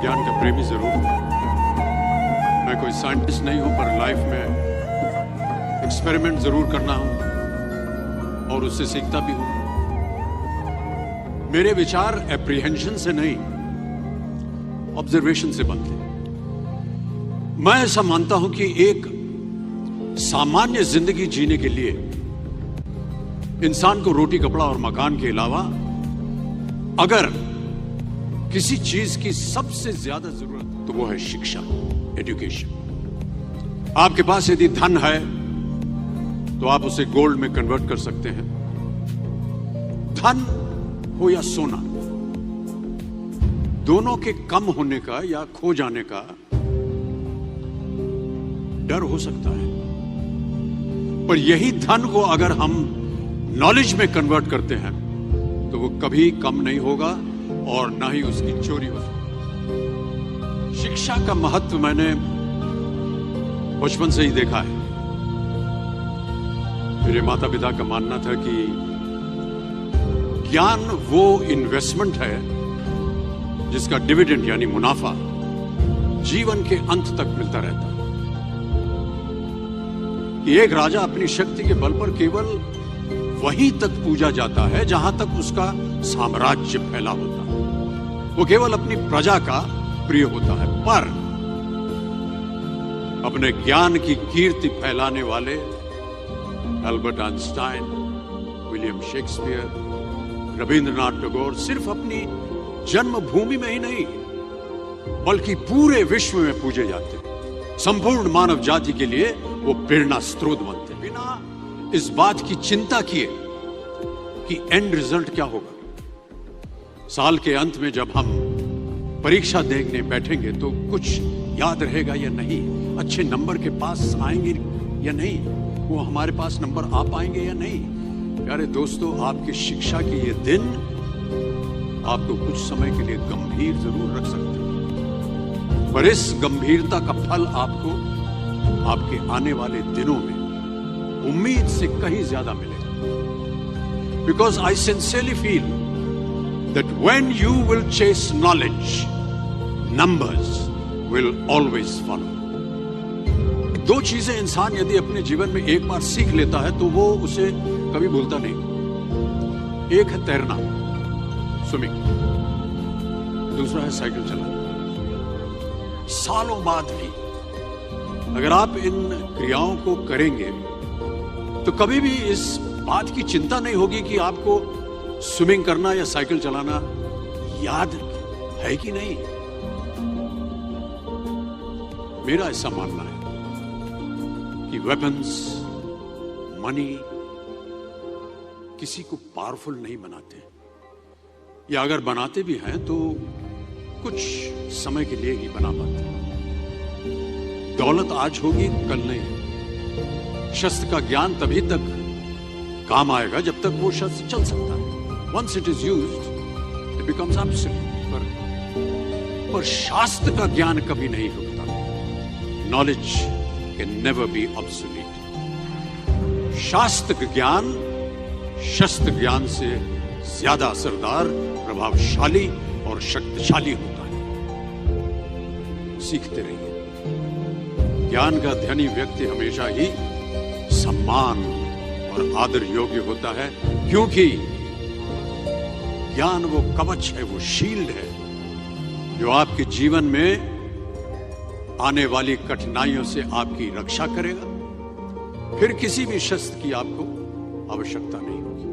विज्ञान का प्रेमी जरूर हूं। मैं कोई साइंटिस्ट नहीं हूं, पर लाइफ में एक्सपेरिमेंट जरूर करना हूं और उससे सीखता भी हूं। मेरे विचार एप्रीहेंशन से नहीं, ऑब्जर्वेशन से बनते हैं। मैं ऐसा मानता हूं कि एक सामान्य जिंदगी जीने के लिए इंसान को रोटी, कपड़ा और मकान के अलावा अगर किसी चीज की सबसे ज्यादा जरूरत तो वो है शिक्षा, एजुकेशन। आपके पास यदि धन है तो आप उसे गोल्ड में कन्वर्ट कर सकते हैं। धन हो या सोना, दोनों के कम होने का या खो जाने का डर हो सकता है, पर यही धन को अगर हम नॉलेज में कन्वर्ट करते हैं तो वो कभी कम नहीं होगा और ना ही उसकी चोरी हो सकती। शिक्षा का महत्व मैंने बचपन से ही देखा है। मेरे माता पिता का मानना था कि ज्ञान वो इन्वेस्टमेंट है जिसका डिविडेंड यानी मुनाफा जीवन के अंत तक मिलता रहता है। एक राजा अपनी शक्ति के बल पर केवल वहीं तक पूजा जाता है जहां तक उसका साम्राज्य फैला होता है। वो केवल अपनी प्रजा का प्रिय होता है, पर अपने ज्ञान की कीर्ति फैलाने वाले Albert Einstein, William Shakespeare, Rabindranath Tagore सिर्फ अपनी जन्मभूमि में ही नहीं बल्कि पूरे विश्व में पूजे जाते हैं। संपूर्ण मानव जाति के लिए वो प्रेरणा स्रोत बनते हैं, बिना इस बात की चिंता किए कि एंड रिजल्ट क्या होगा। साल के अंत में जब हम परीक्षा देने बैठेंगे तो कुछ याद रहेगा या नहीं, अच्छे नंबर के पास आएंगे या नहीं, वो हमारे पास नंबर आ पाएंगे या नहीं। प्यारे दोस्तों, आपकी शिक्षा के ये दिन आपको कुछ समय के लिए गंभीर जरूर रख सकते हैं, पर इस गंभीरता का फल आपको आपके आने वाले दिनों में उम्मीद से कहीं ज्यादा मिलेगा। Because I sincerely feel that when you will chase knowledge, numbers will always follow. दो चीजें इंसान यदि अपने जीवन में एक बार सीख लेता है तो वो उसे कभी भूलता नहीं। एक है तैरना, स्विमिंग, दूसरा है साइकिल चलाना। सालों बाद भी अगर आप इन क्रियाओं को करेंगे तो कभी भी इस बात की चिंता नहीं होगी कि आपको स्विमिंग करना या साइकिल चलाना याद है कि नहीं। मेरा ऐसा मानना है कि वेपन्स, मनी किसी को पावरफुल नहीं बनाते, या अगर बनाते भी हैं तो कुछ समय के लिए ही बना पाते हैं। दौलत आज होगी, कल नहीं। शस्त्र का ज्ञान तभी तक काम आएगा जब तक वो शस्त्र चल सकता है। Once it is used it becomes absolute. पर शास्त्र का ज्ञान कभी नहीं रुकता। Knowledge can never be obsolete. शास्त्र ज्ञान शस्त्र ज्ञान से ज्यादा असरदार, प्रभावशाली और शक्तिशाली होता है। सीखते रहिए। ज्ञान का धनी व्यक्ति हमेशा ही सम्मान और आदर योग्य होता है, क्योंकि ज्ञान वो कवच है, वो शील्ड है जो आपके जीवन में आने वाली कठिनाइयों से आपकी रक्षा करेगा। फिर किसी भी शस्त्र की आपको आवश्यकता नहीं होगी।